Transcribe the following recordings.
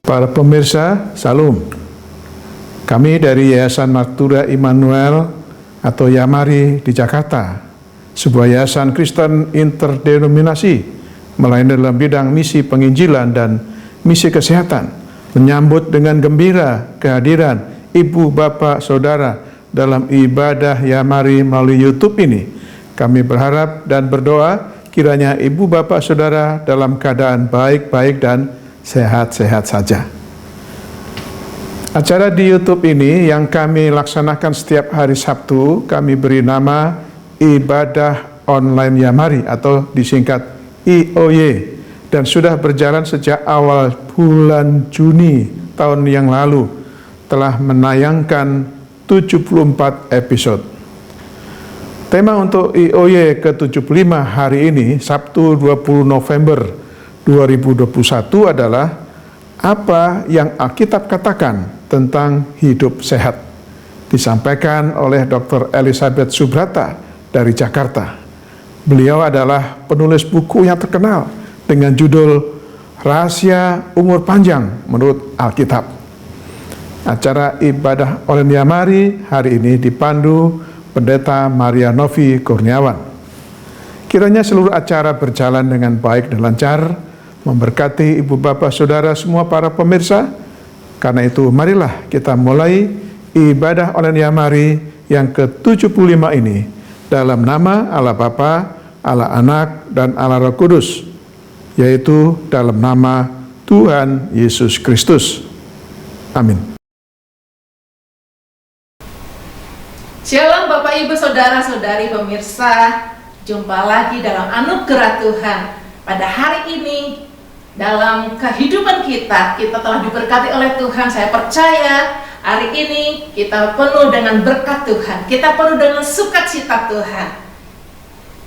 Para pemirsa, Salam. Kami dari Yayasan Martura Immanuel atau Yamari di Jakarta, sebuah yayasan Kristen interdenominasi melayani dalam bidang misi penginjilan dan misi kesehatan, menyambut dengan gembira kehadiran Ibu, Bapak, Saudara dalam ibadah Yamari melalui YouTube ini. Kami berharap dan berdoa kiranya Ibu, Bapak, Saudara dalam keadaan baik-baik dan sehat-sehat saja. Acara di YouTube ini yang kami laksanakan setiap hari Sabtu, kami beri nama Ibadah Online Yamari atau disingkat IOY, dan sudah berjalan sejak awal bulan Juni tahun yang lalu, telah menayangkan 74 episode. Tema untuk IOY ke-75 hari ini, Sabtu 20 November 2021 adalah apa yang Alkitab katakan tentang hidup sehat. Disampaikan oleh Dr. Elizabeth Subrata dari Jakarta. Beliau adalah penulis buku yang terkenal dengan judul Rahasia Umur Panjang Menurut Alkitab. Acara ibadah online Yamari hari ini dipandu Pendeta Maria Novi Kurniawan. Kiranya seluruh acara berjalan dengan baik dan lancar, memberkati Ibu, Bapak, Saudara semua para pemirsa. Karena itu marilah kita mulai ibadah online Yamari yang ke-75 ini dalam nama Allah Bapa, Allah Anak, dan Allah Roh Kudus, yaitu dalam nama Tuhan Yesus Kristus. Amin. Shalom Bapak Ibu Saudara-saudari pemirsa, jumpa lagi dalam anugerah Tuhan. Pada hari ini dalam kehidupan kita telah diberkati oleh Tuhan. Saya percaya hari ini kita penuh dengan berkat Tuhan, kita penuh dengan sukacita Tuhan.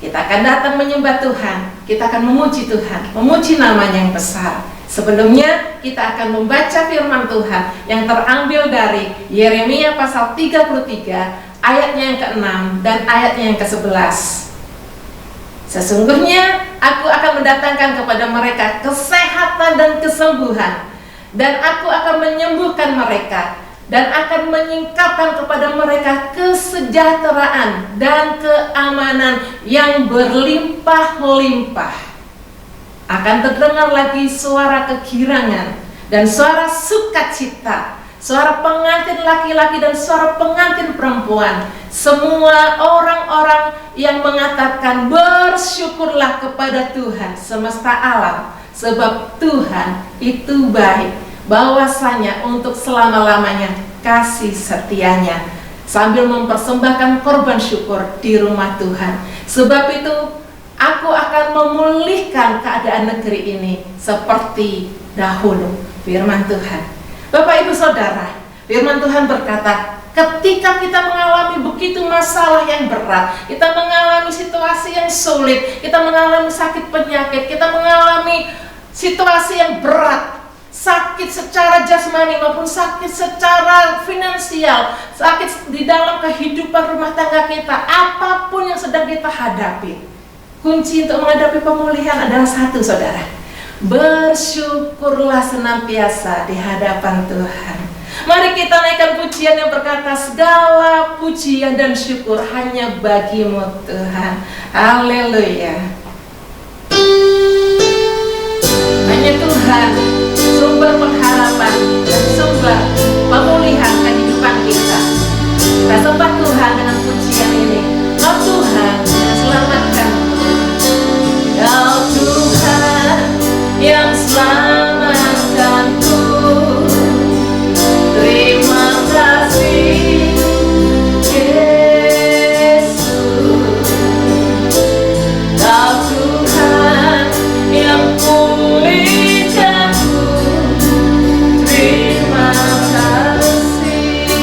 Kita akan datang menyembah Tuhan, kita akan memuji Tuhan, memuji namanya yang besar. Sebelumnya kita akan membaca firman Tuhan yang terambil dari Yeremia pasal 33 ayatnya yang ke-6 dan ayatnya yang ke-11. Sesungguhnya aku akan mendatangkan kepada mereka kesehatan dan kesembuhan, dan aku akan menyembuhkan mereka, dan akan menyingkapkan kepada mereka kesejahteraan dan keamanan yang berlimpah-limpah. Akan terdengar lagi suara kegirangan dan suara sukacita, suara pengantin laki-laki dan suara pengantin perempuan. Semua orang-orang yang mengatakan bersyukurlah kepada Tuhan semesta alam, sebab Tuhan itu baik, bahwasanya untuk selama-lamanya kasih setianya, sambil mempersembahkan korban syukur di rumah Tuhan. Sebab itu aku akan memulihkan keadaan negeri ini seperti dahulu. Firman Tuhan. Bapak Ibu Saudara, firman Tuhan berkata, ketika kita mengalami begitu masalah yang berat, kita mengalami situasi yang sulit, kita mengalami sakit penyakit, kita mengalami situasi yang berat, sakit secara jasmani maupun sakit secara finansial, sakit di dalam kehidupan rumah tangga kita, apapun yang sedang kita hadapi, kunci untuk menghadapi pemulihan adalah satu, saudara: bersyukurlah senantiasa di hadapan Tuhan. Mari kita naikkan pujian yang berkata, segala pujian dan syukur hanya bagimu Tuhan. Haleluya. Hanya Tuhan sumber pengharapan dan sumber pemulihan kehidupan kita. Kita sembah Tuhan dengan pujian ini. Oh Tuhan yang selamatkan, oh Tuhan yang selamatkanku. Terima kasih Yesus, Kau Tuhan yang pulihkanku. Terima kasih.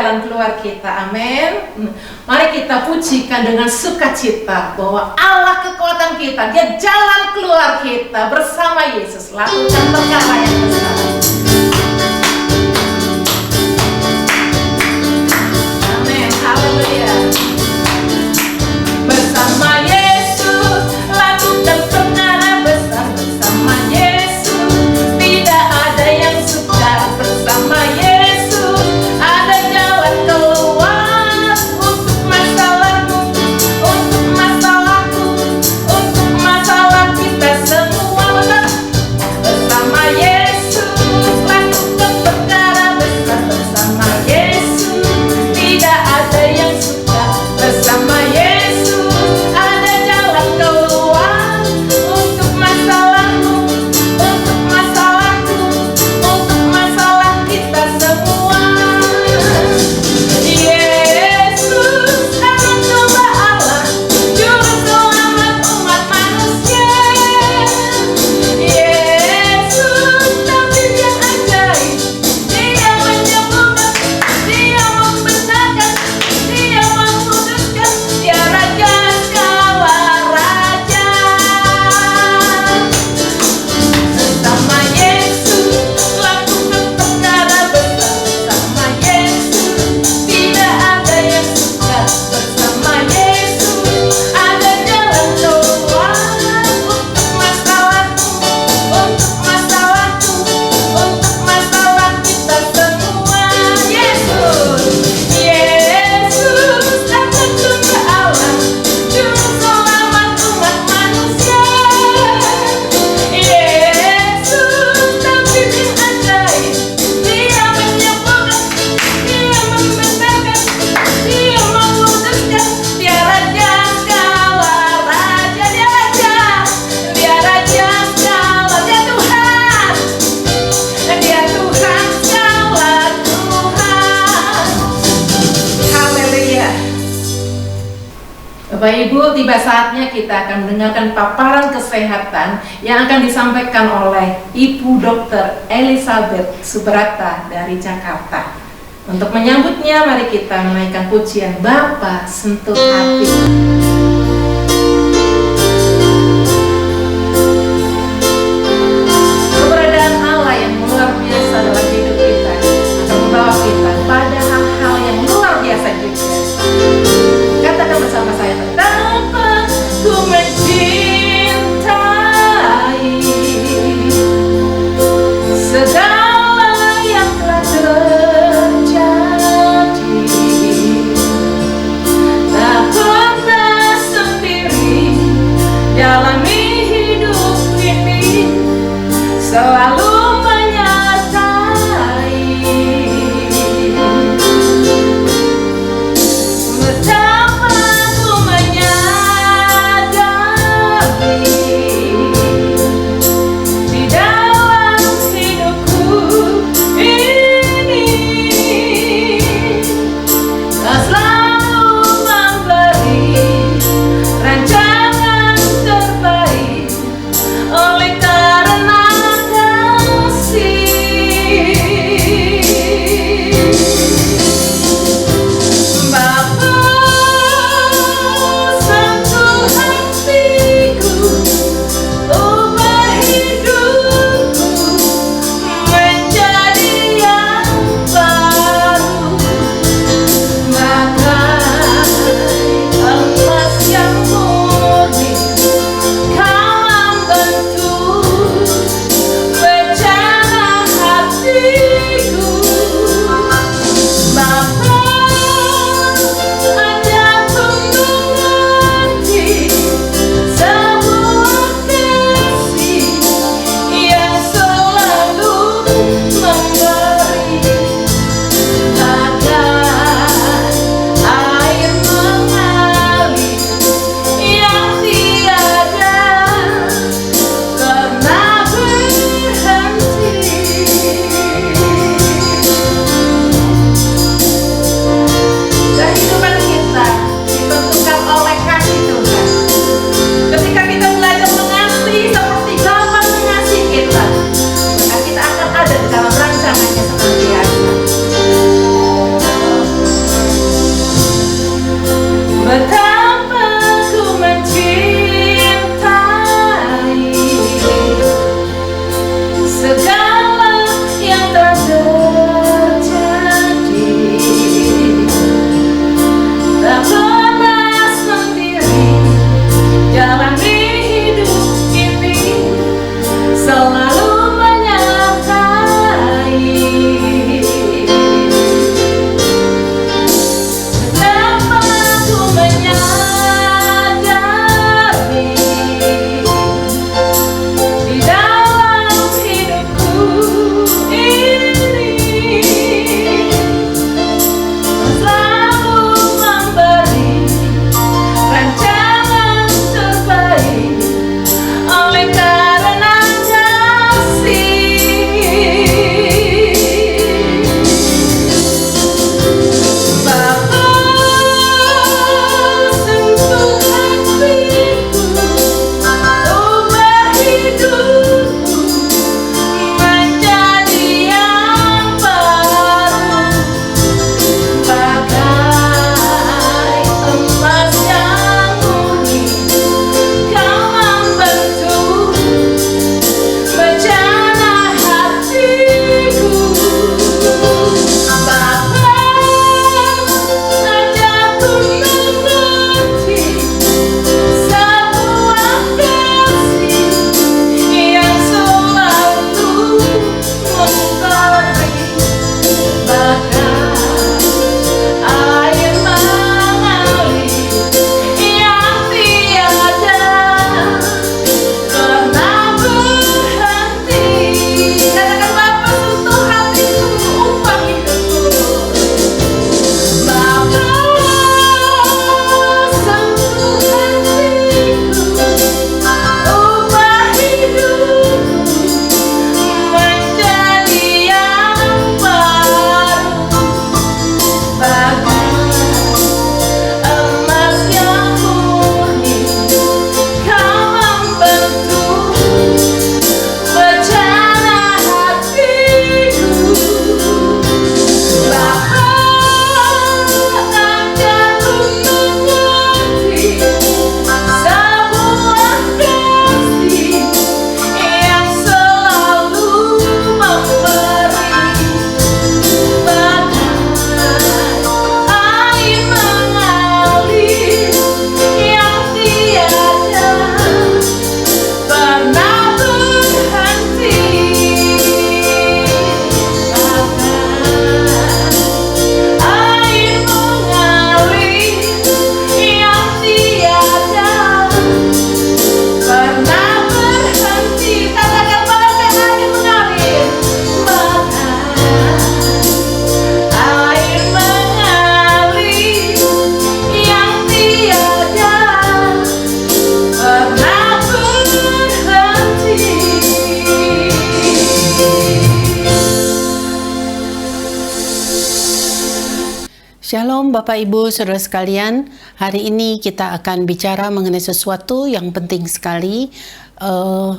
jalan keluar kita. Amin. Mari kita pujikan dengan sukacita bahwa Allah kekuatan kita, Dia jalan keluar kita bersama Yesus. Lakukan perkara yang besar. Amin. Haleluya. Bersama Yesus lakukan perkara besar. Bersama Yesus tidak ada yang sukar. Bersama Yesus ada jalan keluar untuk masalahmu, untuk masalahku, untuk masalah kita semua. Bersama Yesus lakukan perkara besar. Bersama Yesus tidak ada yang sukar. Bersama Yesus ada jalan keluar untuk masalahmu, untuk masalahku, untuk masalah kita semua. Yesus anak domba Allah, juru selamat umat manusia. Yesus tabib yang ajaib, Dia menyembuhkan, Dia membenarkan, Dia menguduskan, Dia Raja segala raja. Bersama Yesus lakukan perkara besar. Bersama Yesus tidak ada yang sukar. Bersama Yesus ada jalan keluar untuk masalahku, untuk masalahku, untuk masalah kita semua. Yesus anak domba Allah, juru selamat umat manusia. Yesus tabib yang ajaib, Dia menyembuhkan, Dia membenarkan, Dia menguduskan, Dia Raja segala raja. Dia Raja, Dia Raja segala, Dia Tuhan, Dia Tuhan segala Tuhan. Haleluya. Bapak Ibu, tiba saatnya kita akan mendengarkan paparan kesehatan yang akan disampaikan oleh Ibu Dr. Elizabeth Subrata dari Jakarta. Untuk menyambutnya, mari kita menaikkan pujian Bapa Sentuh Hati. Keberadaan Allah yang luar biasa dalam hidup kita akan membawa kita pada hal-hal yang luar biasa juga. Katakan bersama saya, betapa ku mencintai segala yang telah terjadi. Tak pernah Shalom Bapak Ibu Saudara sekalian, hari ini kita akan bicara mengenai sesuatu yang penting sekali,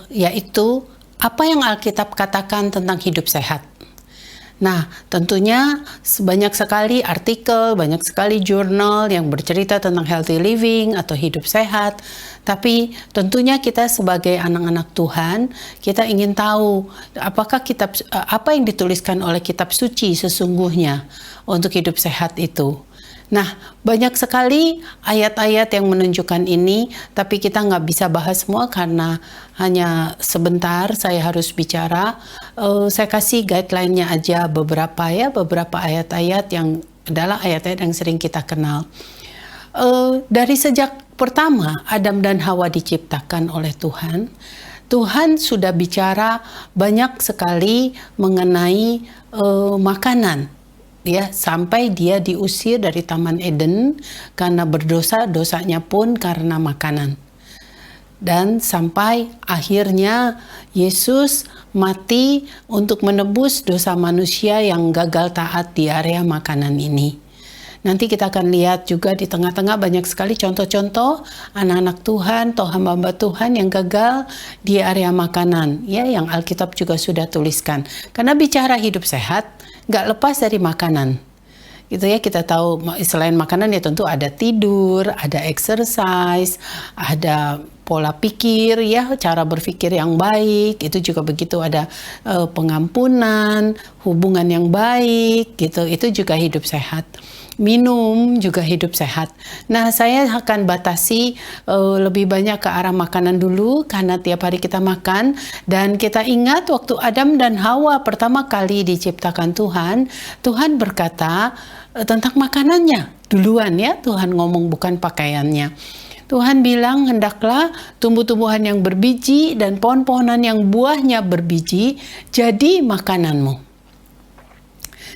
yaitu apa yang Alkitab katakan tentang hidup sehat. Nah, tentunya banyak sekali artikel, banyak sekali jurnal yang bercerita tentang healthy living atau hidup sehat. Tapi tentunya kita sebagai anak-anak Tuhan, kita ingin tahu apakah apa yang dituliskan oleh kitab suci sesungguhnya untuk hidup sehat itu. Nah, banyak sekali ayat-ayat yang menunjukkan ini, tapi kita nggak bisa bahas semua karena hanya sebentar saya harus bicara. Saya kasih guideline-nya aja beberapa ayat-ayat yang adalah ayat-ayat yang sering kita kenal. Dari sejak pertama Adam dan Hawa diciptakan oleh Tuhan, Tuhan sudah bicara banyak sekali mengenai makanan. Ya, sampai dia diusir dari Taman Eden karena berdosa, dosanya pun karena makanan. Dan sampai akhirnya Yesus mati untuk menebus dosa manusia yang gagal taat di area makanan ini. Nanti kita akan lihat juga di tengah-tengah banyak sekali contoh-contoh anak-anak Tuhan atau hamba-hamba Tuhan yang gagal di area makanan, ya, yang Alkitab juga sudah tuliskan. Karena bicara hidup sehat nggak lepas dari makanan, gitu ya. Kita tahu selain makanan ya tentu ada tidur, ada exercise, ada pola pikir, ya, cara berpikir yang baik, itu juga begitu, ada pengampunan, hubungan yang baik, gitu, itu juga hidup sehat. Minum juga hidup sehat. Nah, saya akan batasi lebih banyak ke arah makanan dulu karena tiap hari kita makan. Dan kita ingat waktu Adam dan Hawa pertama kali diciptakan Tuhan, Tuhan berkata tentang makanannya duluan, ya. Tuhan ngomong, bukan pakaiannya. Tuhan bilang, hendaklah tumbuh-tumbuhan yang berbiji dan pohon-pohonan yang buahnya berbiji jadi makananmu.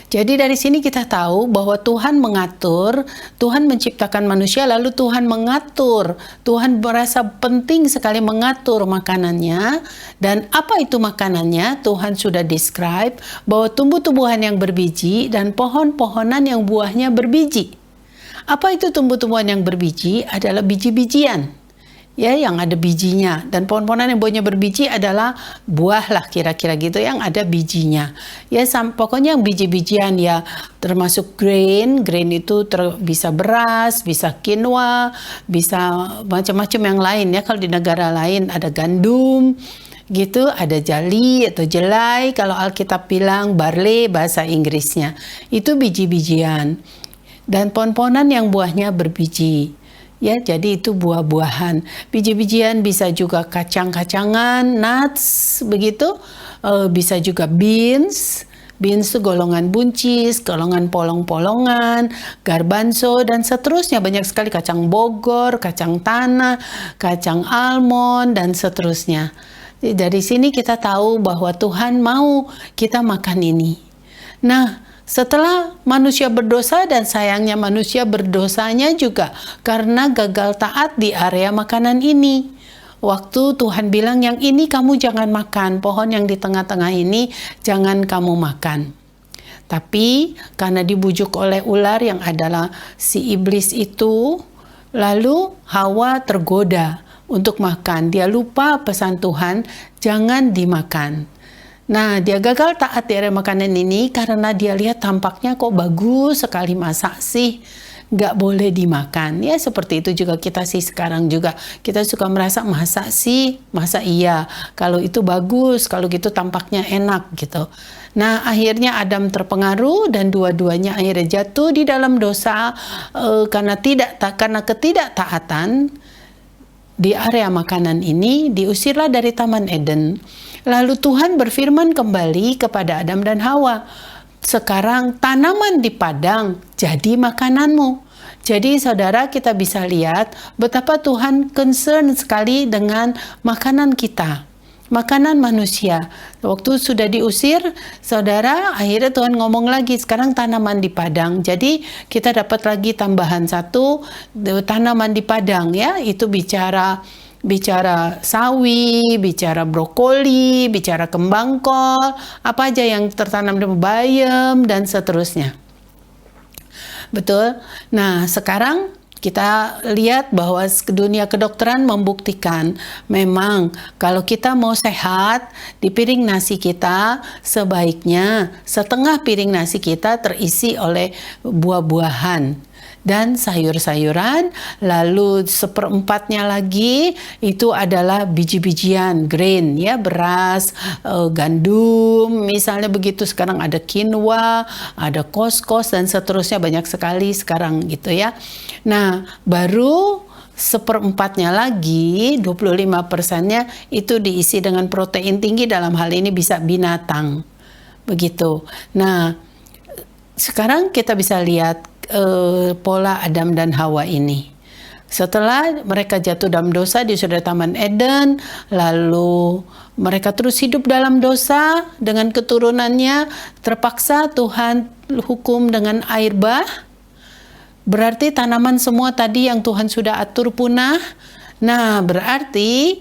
Jadi dari sini kita tahu bahwa Tuhan mengatur, Tuhan menciptakan manusia, lalu Tuhan mengatur. Tuhan merasa penting sekali mengatur makanannya. Dan apa itu makanannya? Tuhan sudah describe bahwa tumbuh-tumbuhan yang berbiji dan pohon-pohonan yang buahnya berbiji. Apa itu tumbuh-tumbuhan yang berbiji? Adalah biji-bijian, ya, yang ada bijinya. Dan pohon-pohonan yang buahnya berbiji adalah buah lah, kira-kira gitu, yang ada bijinya. Ya, pokoknya yang biji-bijian, ya, termasuk grain itu bisa beras, bisa quinoa, bisa macam-macam yang lain, ya. Kalau di negara lain ada gandum, gitu, ada jali atau jelai, kalau Alkitab bilang barley bahasa Inggrisnya. Itu biji-bijian. Dan pohon-pohonan yang buahnya berbiji. Ya, jadi itu buah-buahan. Biji-bijian bisa juga kacang-kacangan, nuts, begitu. Bisa juga beans. Beans itu golongan buncis, golongan polong-polongan, garbanzo, dan seterusnya. Banyak sekali, kacang Bogor, kacang tanah, kacang almond, dan seterusnya. Dari sini kita tahu bahwa Tuhan mau kita makan ini. Nah, setelah manusia berdosa, dan sayangnya manusia berdosanya juga karena gagal taat di area makanan ini. Waktu Tuhan bilang, yang ini kamu jangan makan, pohon yang di tengah-tengah ini jangan kamu makan. Tapi karena dibujuk oleh ular yang adalah si iblis itu, lalu Hawa tergoda untuk makan. Dia lupa pesan Tuhan, jangan dimakan. Nah, dia gagal taat di area makanan ini karena dia lihat tampaknya kok bagus sekali, masa sih nggak boleh dimakan. Ya, seperti itu juga kita sih sekarang juga. Kita suka merasa, masa sih, masa iya, kalau itu bagus, kalau gitu tampaknya enak gitu. Nah, akhirnya Adam terpengaruh dan dua-duanya akhirnya jatuh di dalam dosa karena ketidaktaatan di area makanan ini, diusirlah dari Taman Eden. Lalu Tuhan berfirman kembali kepada Adam dan Hawa, sekarang tanaman di padang jadi makananmu. Jadi saudara, kita bisa lihat betapa Tuhan concern sekali dengan makanan kita, makanan manusia. Waktu sudah diusir, saudara, akhirnya Tuhan ngomong lagi, sekarang tanaman di padang. Jadi kita dapat lagi tambahan satu, tanaman di padang, ya, itu bicara sawi, bicara brokoli, bicara kembang kol, apa aja yang tertanam di bayam, dan seterusnya. Betul. Nah, sekarang kita lihat bahwa dunia kedokteran membuktikan memang kalau kita mau sehat, di piring nasi kita sebaiknya setengah piring nasi kita terisi oleh buah-buahan dan sayur-sayuran, lalu seperempatnya lagi itu adalah biji-bijian, grain, ya, beras, gandum, misalnya begitu. Sekarang ada quinoa, ada couscous dan seterusnya, banyak sekali sekarang gitu ya. Nah, baru seperempatnya lagi, 25%-nya itu diisi dengan protein tinggi, dalam hal ini bisa binatang. Begitu. Nah, sekarang kita bisa lihat pola Adam dan Hawa ini. Setelah mereka jatuh dalam dosa di surga Taman Eden, lalu mereka terus hidup dalam dosa dengan keturunannya, terpaksa Tuhan hukum dengan air bah. Berarti tanaman semua tadi yang Tuhan sudah atur punah. Nah, berarti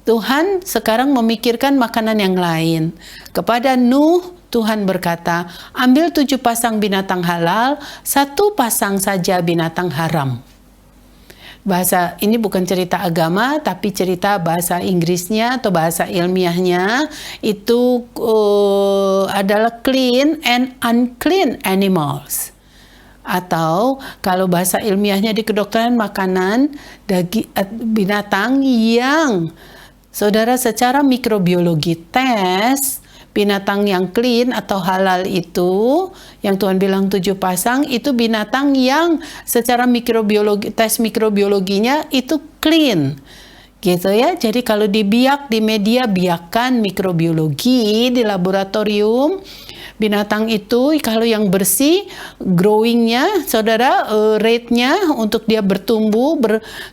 Tuhan sekarang memikirkan makanan yang lain. Kepada Nuh, Tuhan berkata, ambil 7 pasang binatang halal, 1 pasang saja binatang haram. Bahasa ini bukan cerita agama, tapi cerita bahasa Inggrisnya atau bahasa ilmiahnya itu adalah clean and unclean animals. Atau kalau bahasa ilmiahnya di kedokteran, makanan binatang yang saudara secara mikrobiologi tes binatang yang clean atau halal itu, yang Tuhan bilang 7 pasang, itu binatang yang secara mikrobiologi, tes mikrobiologinya itu clean. Gitu ya. Jadi kalau dibiak di media biakan mikrobiologi di laboratorium, binatang itu kalau yang bersih, growingnya, saudara, rate-nya untuk dia bertumbuh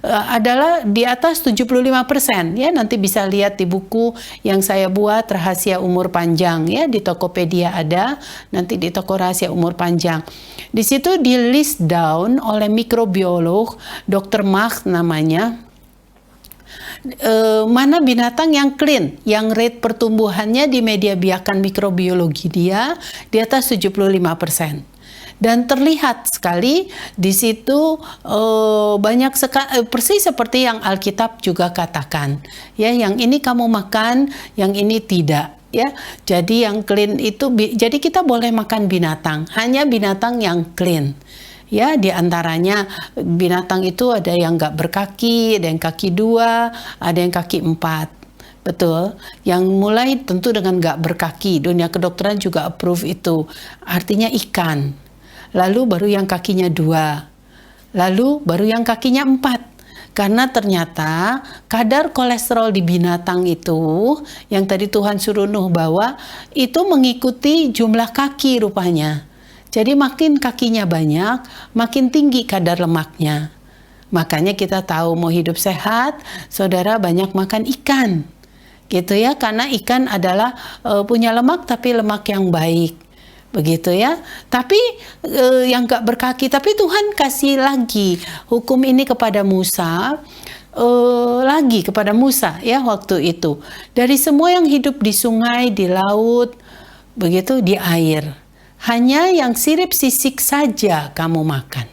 adalah di atas 75%. Ya, nanti bisa lihat di buku yang saya buat, Rahasia Umur Panjang, ya, di Tokopedia ada, nanti di Toko Rahasia Umur Panjang. Di situ di list down oleh mikrobiolog, Dr. Max namanya, mana binatang yang clean, yang rate pertumbuhannya di media biakan mikrobiologi dia di atas 75%. Dan terlihat sekali di situ banyak sekali, persis seperti yang Alkitab juga katakan, ya, yang ini kamu makan, yang ini tidak. Ya, jadi yang clean itu, jadi kita boleh makan binatang, hanya binatang yang clean. Ya, di antaranya binatang itu ada yang nggak berkaki, ada yang kaki 2, ada yang kaki 4. Betul. Yang mulai tentu dengan nggak berkaki, dunia kedokteran juga approve itu. Artinya ikan. Lalu baru yang kakinya 2. Lalu baru yang kakinya 4. Karena ternyata kadar kolesterol di binatang itu, yang tadi Tuhan suruh Nuh bawa, itu mengikuti jumlah kaki rupanya. Jadi makin kakinya banyak, makin tinggi kadar lemaknya. Makanya kita tahu mau hidup sehat, saudara banyak makan ikan. Gitu ya, karena ikan adalah punya lemak tapi lemak yang baik. Begitu ya. Tapi yang gak berkaki, tapi Tuhan kasih lagi hukum ini kepada Musa, lagi kepada Musa ya waktu itu. Dari semua yang hidup di sungai, di laut, begitu, di air. Hanya yang sirip sisik saja kamu makan.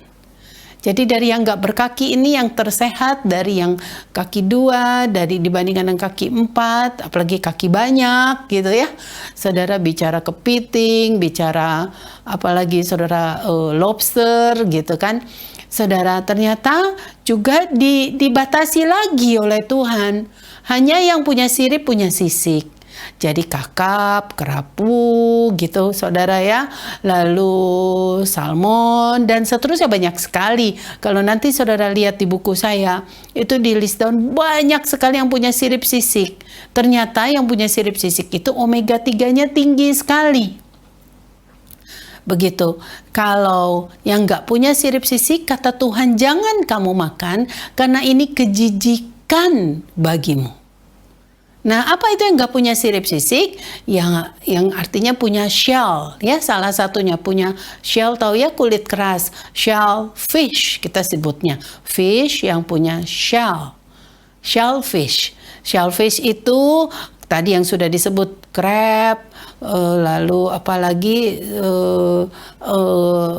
Jadi dari yang nggak berkaki ini yang tersehat, dari yang kaki 2, dari dibandingkan dengan kaki 4, apalagi kaki banyak gitu ya. Saudara bicara kepiting, bicara apalagi saudara lobster gitu kan. Saudara ternyata juga dibatasi lagi oleh Tuhan. Hanya yang punya sirip punya sisik. Jadi kakap, kerapu gitu saudara ya, lalu salmon dan seterusnya banyak sekali. Kalau nanti saudara lihat di buku saya, itu di list down banyak sekali yang punya sirip sisik. Ternyata yang punya sirip sisik itu omega 3-nya tinggi sekali. Begitu. Kalau yang nggak punya sirip sisik, kata Tuhan jangan kamu makan karena ini kejijikan bagimu. Nah, apa itu yang nggak punya sirip sisik? Yang artinya punya shell, ya, salah satunya punya shell, tahu ya, kulit keras, shellfish kita sebutnya, fish yang punya shell, shellfish. Shellfish itu tadi yang sudah disebut crab, lalu apalagi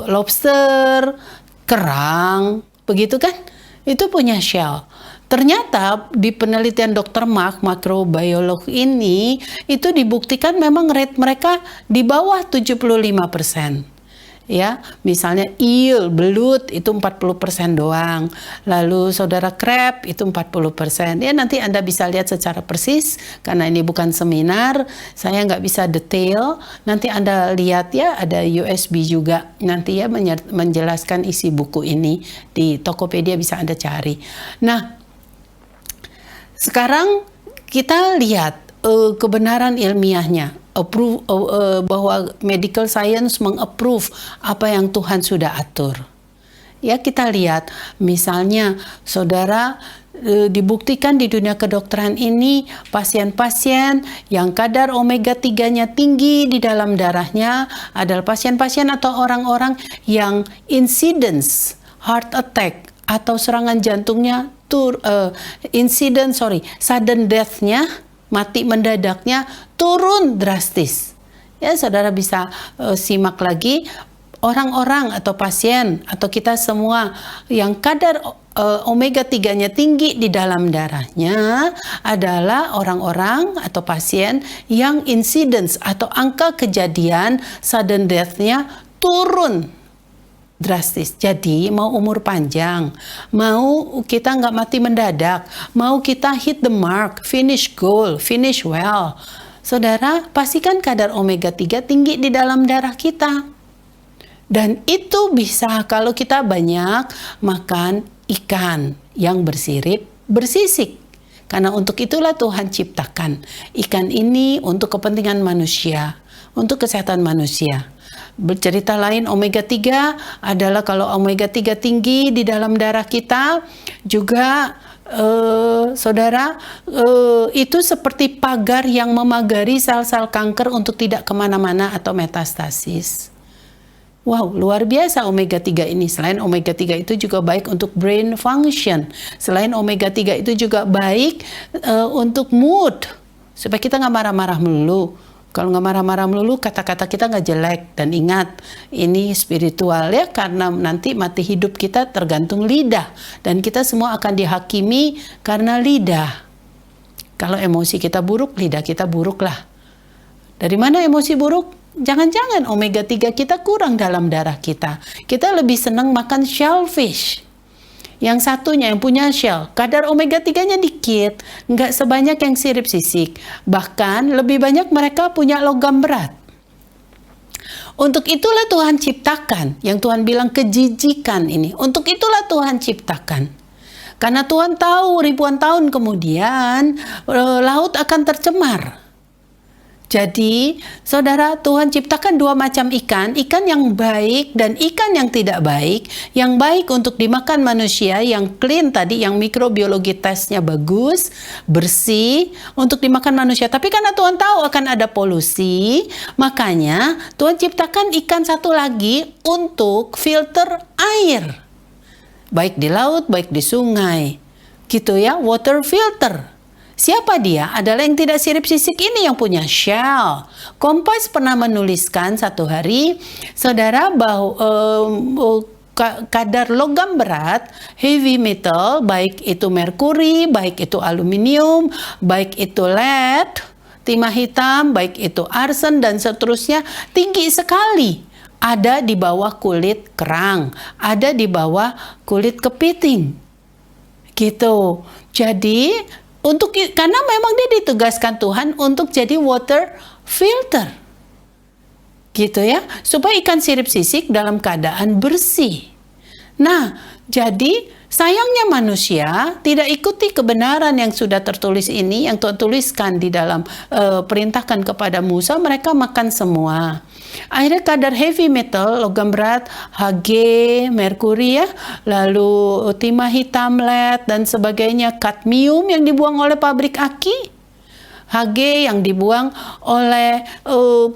lobster, kerang, begitu kan? Itu punya shell. Ternyata di penelitian Dr. Mark, makrobiolog ini, itu dibuktikan memang rate mereka di bawah 75%. Ya, misalnya eel, belut itu 40% doang. Lalu saudara crab itu 40%. Ya, nanti Anda bisa lihat secara persis karena ini bukan seminar, saya nggak bisa detail. Nanti Anda lihat ya, ada USB juga nanti ya menjelaskan isi buku ini di Tokopedia, bisa Anda cari. Nah, sekarang kita lihat kebenaran ilmiahnya, bahwa medical science mengapprove apa yang Tuhan sudah atur. Ya, kita lihat misalnya saudara, dibuktikan di dunia kedokteran ini pasien-pasien yang kadar omega 3-nya tinggi di dalam darahnya adalah pasien-pasien atau orang-orang yang incidence heart attack atau serangan jantungnya sudden death-nya, mati mendadaknya turun drastis. Ya, saudara bisa simak lagi orang-orang atau pasien atau kita semua yang kadar omega 3-nya tinggi di dalam darahnya adalah orang-orang atau pasien yang incidence atau angka kejadian sudden death-nya turun drastis. Jadi mau umur panjang, mau kita nggak mati mendadak, mau kita hit the mark, finish goal, finish well, saudara pastikan kadar omega 3 tinggi di dalam darah kita. Dan itu bisa kalau kita banyak makan ikan yang bersirip bersisik. Karena untuk itulah Tuhan ciptakan ikan ini untuk kepentingan manusia, untuk kesehatan manusia. Bercerita lain, omega 3 adalah kalau omega 3 tinggi di dalam darah kita juga saudara, itu seperti pagar yang memagari sel-sel kanker untuk tidak kemana-mana atau metastasis. Wow, luar biasa omega 3 ini. Selain omega 3 itu juga baik untuk brain function. Selain omega 3 itu juga baik untuk mood, supaya kita nggak marah-marah melulu. Kalau nggak marah-marah melulu, kata-kata kita nggak jelek. Dan ingat, ini spiritual ya, karena nanti mati hidup kita tergantung lidah. Dan kita semua akan dihakimi karena lidah. Kalau emosi kita buruk, lidah kita buruk lah. Dari mana emosi buruk? Jangan-jangan omega 3 kita kurang dalam darah kita. Kita lebih senang makan shellfish. Yang satunya yang punya shell, kadar omega 3-nya dikit, nggak sebanyak yang sirip sisik. Bahkan lebih banyak mereka punya logam berat. Untuk itulah Tuhan ciptakan, yang Tuhan bilang kejijikan ini. Untuk itulah Tuhan ciptakan. Karena Tuhan tahu ribuan tahun kemudian laut akan tercemar. Jadi, saudara, Tuhan ciptakan dua macam ikan, ikan yang baik dan ikan yang tidak baik. Yang baik untuk dimakan manusia, yang clean tadi, yang mikrobiologi tesnya bagus, bersih, untuk dimakan manusia. Tapi karena Tuhan tahu akan ada polusi, makanya Tuhan ciptakan ikan satu lagi untuk filter air. Baik di laut, baik di sungai. Gitu ya, water filter. Siapa dia? Adalah yang tidak sirip sisik ini yang punya shell. Kompas pernah menuliskan satu hari, saudara, bahwa kadar logam berat, heavy metal, baik itu merkuri, baik itu aluminium, baik itu lead, timah hitam, baik itu arsen dan seterusnya, tinggi sekali. Ada di bawah kulit kerang, ada di bawah kulit kepiting. Gitu. Jadi karena memang dia ditugaskan Tuhan untuk jadi water filter. Gitu ya, supaya ikan sirip sisik dalam keadaan bersih. Nah, jadi sayangnya manusia tidak ikuti kebenaran yang sudah tertulis ini, yang Tuhan tuliskan di dalam perintahkan kepada Musa, mereka makan semua. Akhirnya kadar heavy metal, logam berat, Hg, merkuri ya, lalu timah hitam, lead dan sebagainya, kadmium yang dibuang oleh pabrik aki, Hg yang dibuang oleh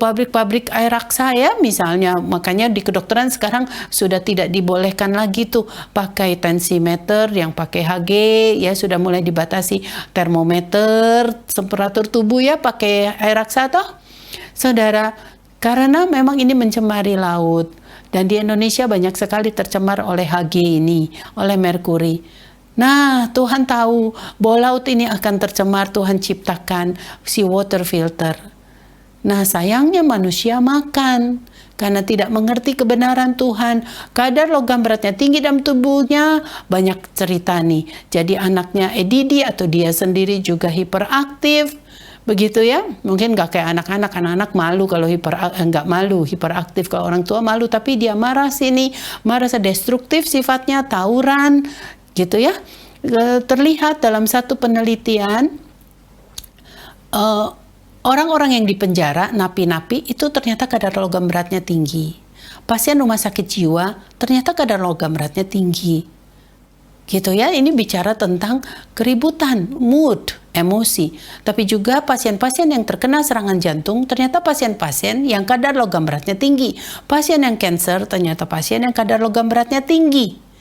pabrik-pabrik air raksa ya misalnya. Makanya di kedokteran sekarang sudah tidak dibolehkan lagi tuh pakai tensimeter yang pakai Hg ya, sudah mulai dibatasi. Termometer temperatur tubuh ya pakai air raksa toh. Saudara, karena memang ini mencemari laut dan di Indonesia banyak sekali tercemar oleh Hg ini, oleh merkuri. Nah, Tuhan tahu bahwa laut ini akan tercemar, Tuhan ciptakan si water filter. Nah, sayangnya manusia makan karena tidak mengerti kebenaran Tuhan. Kadar logam beratnya tinggi dalam tubuhnya, banyak cerita nih. Jadi anaknya ADD atau dia sendiri juga hiperaktif. Begitu ya, mungkin gak kayak anak-anak malu kalau nggak malu, hiperaktif kalau orang tua malu, tapi dia marah sini, marah destruktif sifatnya, tawuran, gitu ya. Terlihat dalam satu penelitian orang-orang yang dipenjara, napi-napi itu ternyata kadar logam beratnya tinggi. Pasien rumah sakit jiwa ternyata kadar logam beratnya tinggi. Gitu ya, ini bicara tentang keributan, mood, emosi. Tapi juga pasien-pasien yang terkena serangan jantung, ternyata pasien-pasien yang kadar logam beratnya tinggi. Pasien yang cancer, ternyata pasien yang kadar logam beratnya tinggi.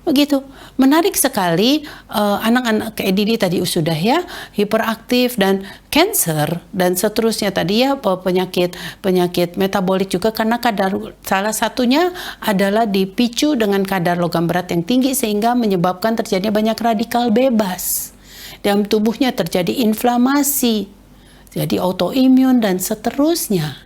Begitu, menarik sekali anak-anak ADD tadi sudah ya, hiperaktif dan cancer dan seterusnya tadi ya, penyakit metabolik juga karena salah satunya adalah dipicu dengan kadar logam berat yang tinggi sehingga menyebabkan terjadinya banyak radikal bebas. Dalam tubuhnya terjadi inflamasi, jadi autoimun dan seterusnya.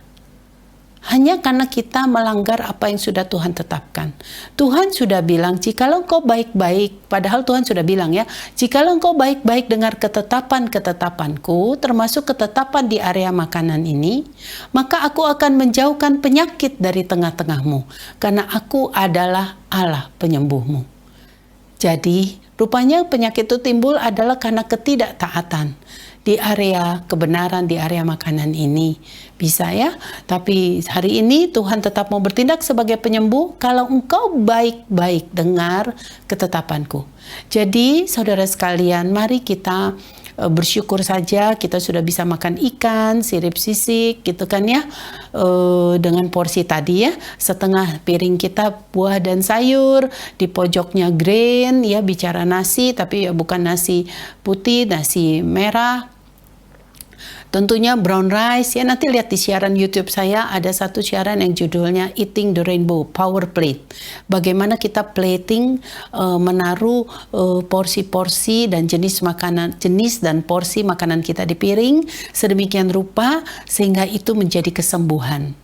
Hanya karena kita melanggar apa yang sudah Tuhan tetapkan. Tuhan sudah bilang, jikalau engkau baik-baik, padahal Tuhan sudah bilang ya, jikalau engkau baik-baik dengar ketetapan-ketetapanku, termasuk ketetapan di area makanan ini, maka aku akan menjauhkan penyakit dari tengah-tengahmu, karena aku adalah Allah penyembuhmu. Jadi, rupanya penyakit itu timbul adalah karena ketidaktaatan di area kebenaran, di area makanan ini. Bisa ya, tapi hari ini Tuhan tetap mau bertindak sebagai penyembuh kalau engkau baik-baik dengar ketetapanku. Jadi saudara sekalian, mari kita bersyukur saja kita sudah bisa makan ikan, sirip sisik gitu kan ya, dengan porsi tadi ya, setengah piring kita buah dan sayur, di pojoknya grain ya, bicara nasi tapi ya bukan nasi putih, nasi merah. Tentunya brown rice ya, nanti lihat di siaran YouTube saya ada satu siaran yang judulnya Eating the Rainbow Power Plate. Bagaimana kita plating, menaruh porsi-porsi dan jenis dan porsi makanan kita di piring sedemikian rupa sehingga itu menjadi kesembuhan.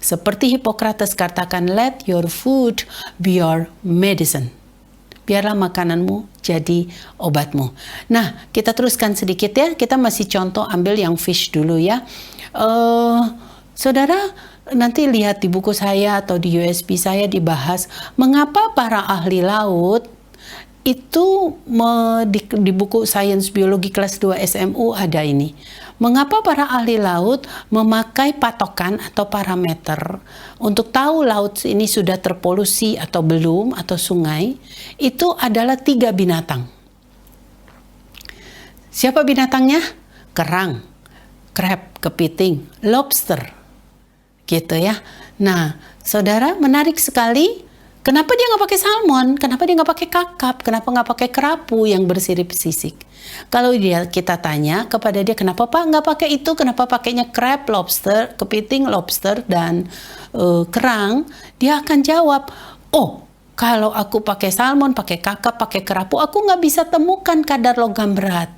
Seperti Hippocrates katakan, let your food be your medicine. Biarlah makananmu jadi obatmu. Nah, kita teruskan sedikit ya. Kita masih contoh ambil yang fish dulu ya. Saudara, nanti lihat di buku saya atau di USB saya dibahas mengapa para ahli laut itu di buku Sains Biologi kelas 2 SMU ada ini. Mengapa para ahli laut memakai patokan atau parameter untuk tahu laut ini sudah terpolusi atau belum, atau sungai, itu adalah 3 binatang. Siapa binatangnya? Kerang, crab, kepiting, lobster. Gitu ya. Nah, saudara, menarik sekali. Kenapa dia nggak pakai salmon? Kenapa dia nggak pakai kakap? Kenapa nggak pakai kerapu yang bersirip sisik? Kalau kita tanya kepada dia, kenapa Pak nggak pakai itu? Kenapa pakainya crab, lobster, kepiting, lobster, dan kerang? Dia akan jawab, oh, kalau aku pakai salmon, pakai kakap, pakai kerapu, aku nggak bisa temukan kadar logam berat.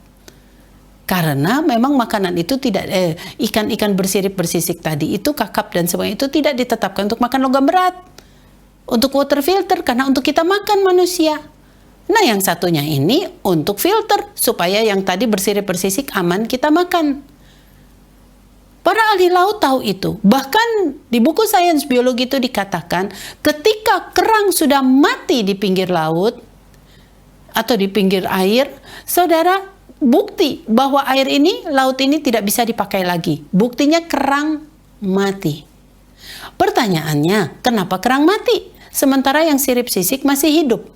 Karena memang makanan itu tidak, ikan-ikan bersirip bersisik tadi, itu kakap dan sebagainya, itu tidak ditetapkan untuk makan logam berat. Untuk water filter, karena untuk kita makan manusia. Nah, yang satunya ini untuk filter, supaya yang tadi bersirip bersisik aman kita makan. Para ahli laut tahu itu. Bahkan di buku Sains Biologi itu dikatakan, ketika kerang sudah mati di pinggir laut, atau di pinggir air, saudara, bukti bahwa air ini, laut ini tidak bisa dipakai lagi. Buktinya kerang mati. Pertanyaannya, kenapa kerang mati? Sementara yang sirip sisik masih hidup.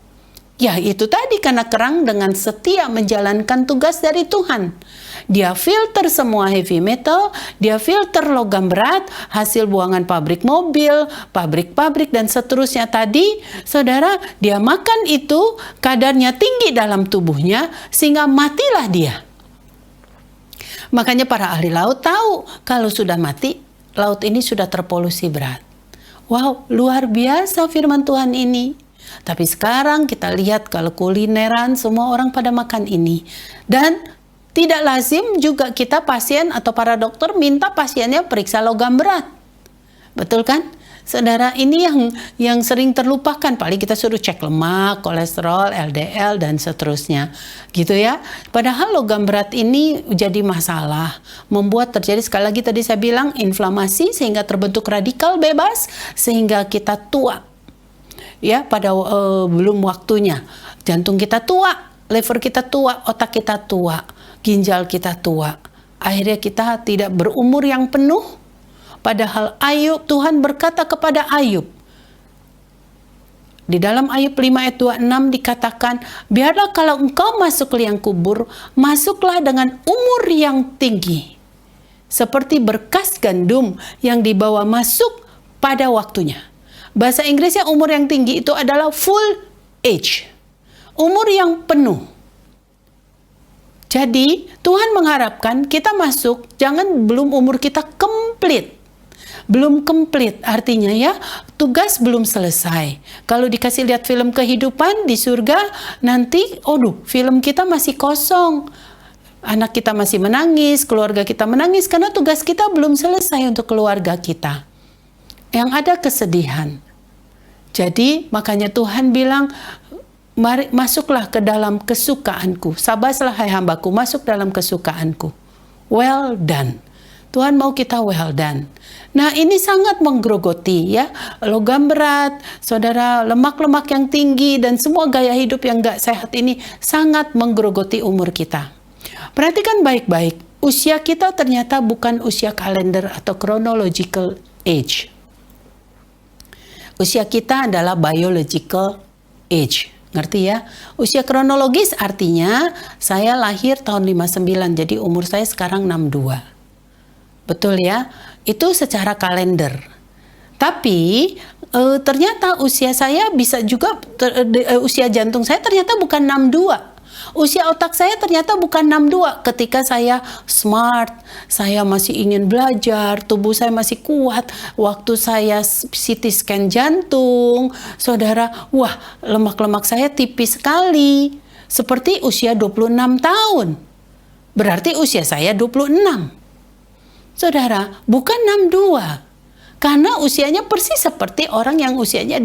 Ya itu tadi, karena kerang dengan setia menjalankan tugas dari Tuhan. Dia filter semua heavy metal, dia filter logam berat, hasil buangan pabrik mobil, pabrik-pabrik dan seterusnya tadi. Saudara, dia makan itu, kadarnya tinggi dalam tubuhnya sehingga matilah dia. Makanya para ahli laut tahu kalau sudah mati, laut ini sudah terpolusi berat. Wow, luar biasa firman Tuhan ini. Tapi sekarang kita lihat kalau kulineran semua orang pada makan ini. Dan tidak lazim juga kita pasien atau para dokter minta pasiennya periksa logam berat. Betul kan? Saudara, ini yang sering terlupakan. Paling kita suruh cek lemak, kolesterol, LDL, dan seterusnya. Gitu ya. Padahal logam berat ini jadi masalah. Membuat terjadi, sekali lagi tadi saya bilang, inflamasi sehingga terbentuk radikal bebas. Sehingga kita tua. Ya, pada belum waktunya. Jantung kita tua, liver kita tua, otak kita tua, ginjal kita tua. Akhirnya kita tidak berumur yang penuh. Padahal Ayub, Tuhan berkata kepada Ayub, di dalam Ayub 5 ayat 26 dikatakan, biarlah kalau engkau masuk ke liang kubur, masuklah dengan umur yang tinggi, seperti berkas gandum yang dibawa masuk pada waktunya. Bahasa Inggrisnya umur yang tinggi itu adalah full age. Umur yang penuh. Jadi Tuhan mengharapkan kita masuk, jangan belum umur kita komplit. Belum komplit artinya ya, tugas belum selesai. Kalau dikasih lihat film kehidupan di surga, nanti film kita masih kosong. Anak kita masih menangis, keluarga kita menangis karena tugas kita belum selesai untuk keluarga kita. Yang ada kesedihan. Jadi makanya Tuhan bilang, mari masuklah ke dalam kesukaanku. Sabarlah hai hambaku, masuk dalam kesukaanku. Well done. Tuhan mau kita well done. Nah ini sangat menggerogoti ya. Logam berat, saudara, lemak-lemak yang tinggi dan semua gaya hidup yang gak sehat ini sangat menggerogoti umur kita. Perhatikan baik-baik. Usia kita ternyata bukan usia kalender atau chronological age. Usia kita adalah biological age. Ngerti ya? Usia kronologis artinya saya lahir tahun 59, jadi umur saya sekarang 62. Betul ya? Itu secara kalender. Tapi ternyata usia saya bisa juga, usia jantung saya ternyata bukan 62. Usia otak saya ternyata bukan 62 ketika saya smart, saya masih ingin belajar, tubuh saya masih kuat. Waktu saya CT scan jantung, saudara, wah lemak-lemak saya tipis sekali. Seperti usia 26 tahun. Berarti usia saya 26. Saudara, bukan 62. Karena usianya persis seperti orang yang usianya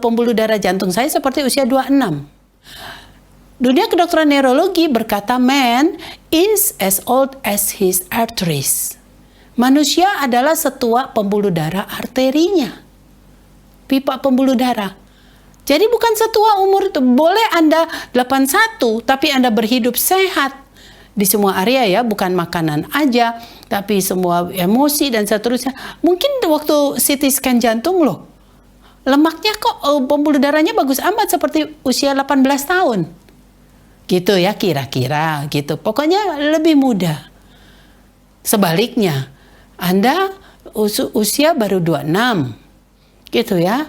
pembuluh darah jantung saya seperti usia 26. Dunia kedokteran neurologi berkata man is as old as his arteries. Manusia adalah setua pembuluh darah arterinya. Pipa pembuluh darah. Jadi bukan setua umur itu. Boleh Anda 81 tapi Anda berhidup sehat. Di semua area ya, bukan makanan aja, tapi semua emosi dan seterusnya. Mungkin waktu CT scan jantung loh, lemaknya kok pembuluh darahnya bagus amat seperti usia 18 tahun. Gitu ya kira-kira gitu. Pokoknya lebih muda. Sebaliknya, Anda usia baru 26. Gitu ya.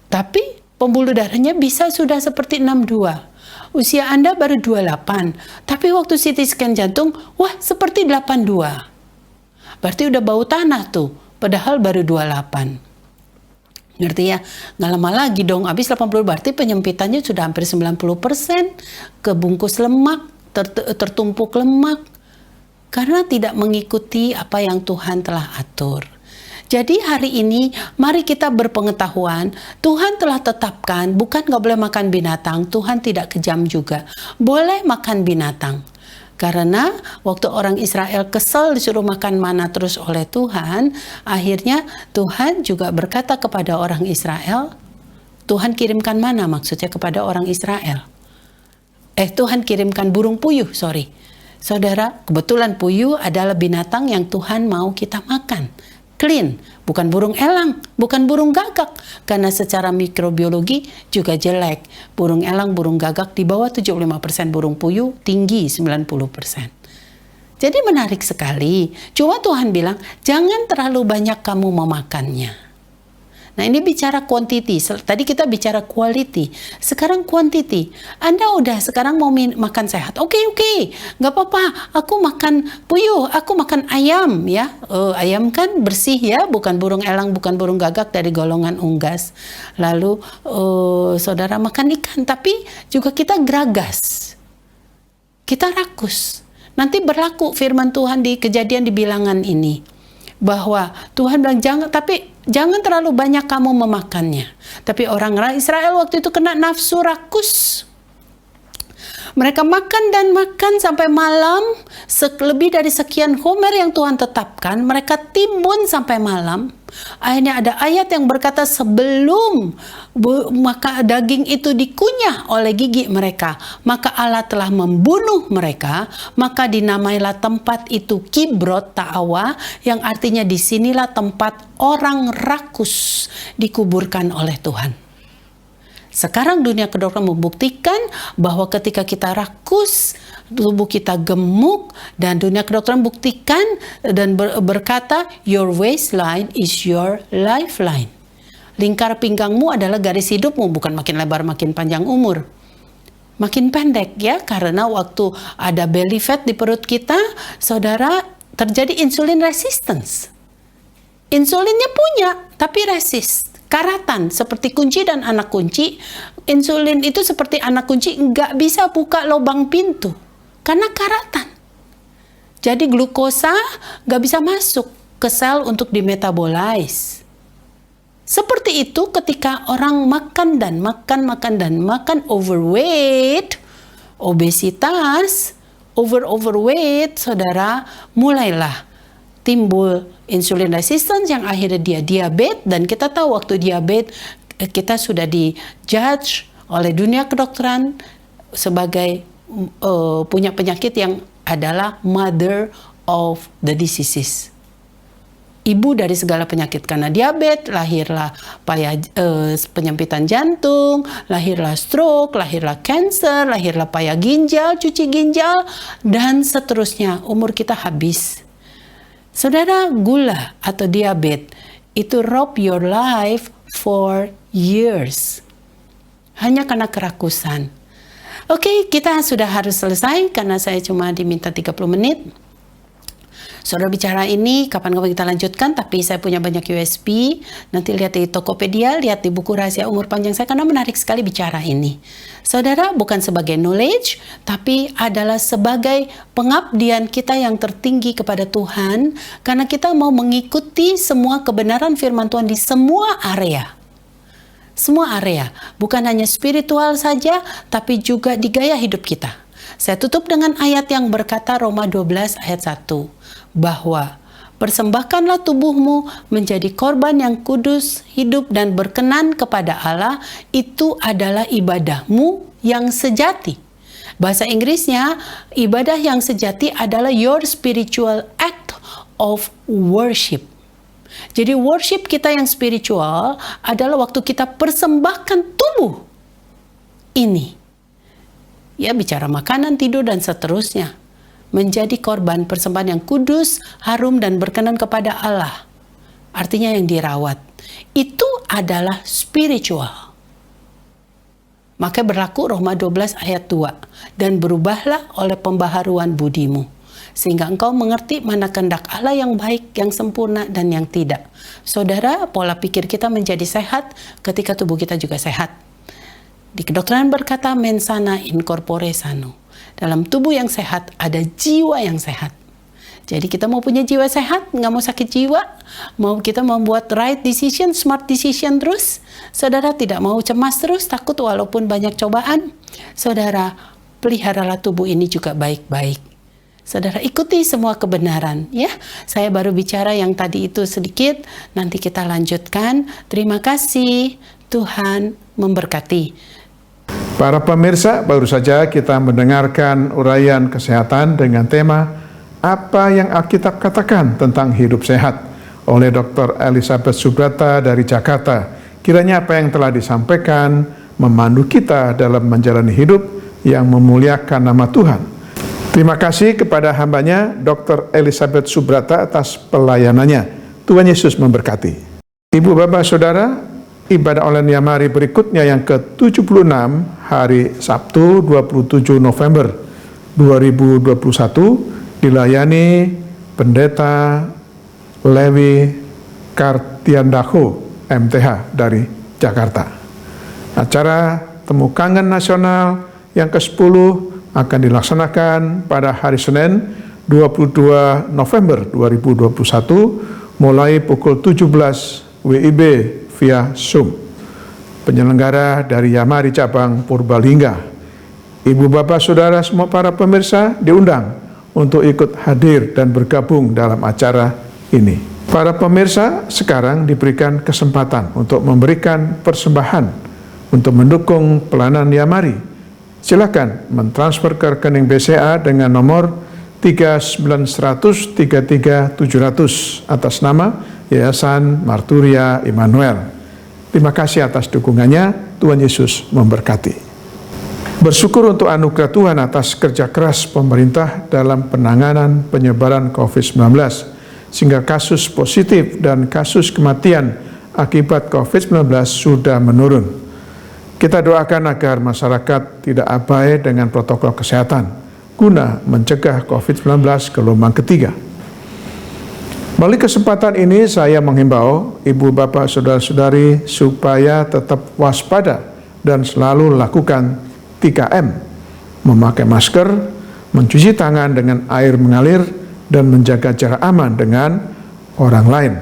Tapi pembuluh darahnya bisa sudah seperti 62. Usia Anda baru 28. Tapi waktu CT scan jantung, wah seperti 82. Berarti udah bau tanah tuh. Padahal baru 28. Ngerti ya? Nggak lama lagi dong, habis 80 berarti penyempitannya sudah hampir 90%, kebungkus lemak, tertumpuk lemak, karena tidak mengikuti apa yang Tuhan telah atur. Jadi hari ini mari kita berpengetahuan, Tuhan telah tetapkan, bukan nggak boleh makan binatang, Tuhan tidak kejam juga, boleh makan binatang. Karena waktu orang Israel kesal disuruh makan mana terus oleh Tuhan, akhirnya Tuhan juga berkata kepada orang Israel, Tuhan kirimkan mana maksudnya kepada orang Israel? Tuhan kirimkan burung puyuh, Saudara, kebetulan puyuh adalah binatang yang Tuhan mau kita makan. clean, bukan burung elang, bukan burung gagak. Karena secara mikrobiologi juga jelek. Burung elang, burung gagak di bawah 75%, burung puyuh tinggi 90%. Jadi menarik sekali. Cuma Tuhan bilang, jangan terlalu banyak kamu memakannya. Nah, ini bicara quantity. Tadi kita bicara quality. Sekarang quantity. Anda udah sekarang mau makan sehat. Oke. Nggak apa-apa. Aku makan puyuh. Aku makan ayam. Ya, ayam kan bersih ya. Bukan burung elang, bukan burung gagak dari golongan unggas. Lalu saudara makan ikan. Tapi juga kita geragas. Kita rakus. Nanti berlaku firman Tuhan di Kejadian di bilangan ini. Bahwa Tuhan bilang jangan terlalu banyak kamu memakannya. Tapi orang Israel waktu itu kena nafsu rakus. Mereka makan dan makan sampai malam, lebih dari sekian homer yang Tuhan tetapkan, mereka timbun sampai malam. Akhirnya ada ayat yang berkata sebelum maka daging itu dikunyah oleh gigi mereka, maka Allah telah membunuh mereka, maka dinamailah tempat itu Kibrot Ta'awa, yang artinya disinilah tempat orang rakus dikuburkan oleh Tuhan. Sekarang dunia kedokteran membuktikan bahwa ketika kita rakus, tubuh kita gemuk, dan dunia kedokteran buktikan dan berkata, your waistline is your lifeline. Lingkar pinggangmu adalah garis hidupmu, bukan makin lebar makin panjang umur. Makin pendek ya, karena waktu ada belly fat di perut kita, saudara, terjadi insulin resistance. Insulinnya punya, tapi resist. Karatan, seperti kunci dan anak kunci. Insulin itu seperti anak kunci, nggak bisa buka lubang pintu karena karatan. Jadi glukosa nggak bisa masuk ke sel untuk dimetabolize. Seperti itu ketika orang makan overweight, obesitas, overweight, saudara, mulailah timbul insulin resistance yang akhirnya dia diabetes. Dan kita tahu waktu diabetes kita sudah dijudge oleh dunia kedokteran sebagai punya penyakit yang adalah mother of the diseases, ibu dari segala penyakit. Karena diabetes lahirlah penyempitan jantung, lahirlah stroke, lahirlah cancer, lahirlah paya ginjal, cuci ginjal, dan seterusnya. Umur kita habis. Saudara, gula atau diabetes itu rob your life for years. Hanya karena kerakusan. Oke, kita sudah harus selesai karena saya cuma diminta 30 menit. Saudara bicara ini, kapan-kapan kita lanjutkan, tapi saya punya banyak USB. Nanti lihat di Tokopedia, lihat di buku Rahasia Umur Panjang saya, karena menarik sekali bicara ini. Saudara, bukan sebagai knowledge, tapi adalah sebagai pengabdian kita yang tertinggi kepada Tuhan, karena kita mau mengikuti semua kebenaran firman Tuhan di semua area. Semua area, bukan hanya spiritual saja, tapi juga di gaya hidup kita. Saya tutup dengan ayat yang berkata Roma 12 ayat 1, bahwa persembahkanlah tubuhmu menjadi korban yang kudus, hidup dan berkenan kepada Allah, itu adalah ibadahmu yang sejati. Bahasa Inggrisnya, ibadah yang sejati adalah your spiritual act of worship. Jadi worship kita yang spiritual adalah waktu kita persembahkan tubuh ini. Ya, bicara makanan, tidur, dan seterusnya. Menjadi korban persembahan yang kudus, harum, dan berkenan kepada Allah. Artinya yang dirawat. Itu adalah spiritual. Maka berlaku Roma 12 ayat 2. Dan berubahlah oleh pembaharuan budimu, sehingga engkau mengerti mana kehendak Allah yang baik, yang sempurna, dan yang tidak. Saudara, pola pikir kita menjadi sehat ketika tubuh kita juga sehat. Di kedokteran berkata mens sana in corpore sano. Dalam tubuh yang sehat ada jiwa yang sehat. Jadi kita mau punya jiwa sehat, nggak mau sakit jiwa, mau kita membuat right decision, smart decision terus. Saudara, tidak mau cemas terus, takut walaupun banyak cobaan. Saudara, peliharalah tubuh ini juga baik-baik. Saudara, ikuti semua kebenaran ya. Saya baru bicara yang tadi itu sedikit, nanti kita lanjutkan. Terima kasih, Tuhan memberkati. Para pemirsa, baru saja kita mendengarkan uraian kesehatan dengan tema apa yang Alkitab katakan tentang hidup sehat oleh Dr. Elizabeth Subrata dari Jakarta. Kiranya apa yang telah disampaikan memandu kita dalam menjalani hidup yang memuliakan nama Tuhan. Terima kasih kepada hambanya Dr. Elizabeth Subrata atas pelayanannya. Tuhan Yesus memberkati. Ibu, Bapak, Saudara, ibadah online Yamari berikutnya yang ke-76 hari Sabtu 27 November 2021 dilayani Pendeta Lewi Kartiandaho MTH dari Jakarta. Acara Temu Kangen Nasional yang ke-10 akan dilaksanakan pada hari Senin 22 November 2021 mulai pukul 17 WIB via Zoom. Penyelenggara dari Yamari Cabang Purbalingga. Ibu, Bapak, Saudara, semua para pemirsa diundang untuk ikut hadir dan bergabung dalam acara ini. Para pemirsa sekarang diberikan kesempatan untuk memberikan persembahan untuk mendukung pelayanan Yamari. Silakan mentransfer ke rekening BCA dengan nomor 3900 33700 atas nama Yayasan Marturia Immanuel. Terima kasih atas dukungannya. Tuhan Yesus memberkati. Bersyukur untuk anugerah Tuhan atas kerja keras pemerintah dalam penanganan penyebaran COVID-19, sehingga kasus positif dan kasus kematian akibat COVID-19 sudah menurun. Kita doakan agar masyarakat tidak abai dengan protokol kesehatan guna mencegah COVID-19 gelombang ketiga. Melalui kesempatan ini saya menghimbau Ibu, Bapak, Saudara-saudari supaya tetap waspada dan selalu lakukan 3M, memakai masker, mencuci tangan dengan air mengalir, dan menjaga jarak aman dengan orang lain.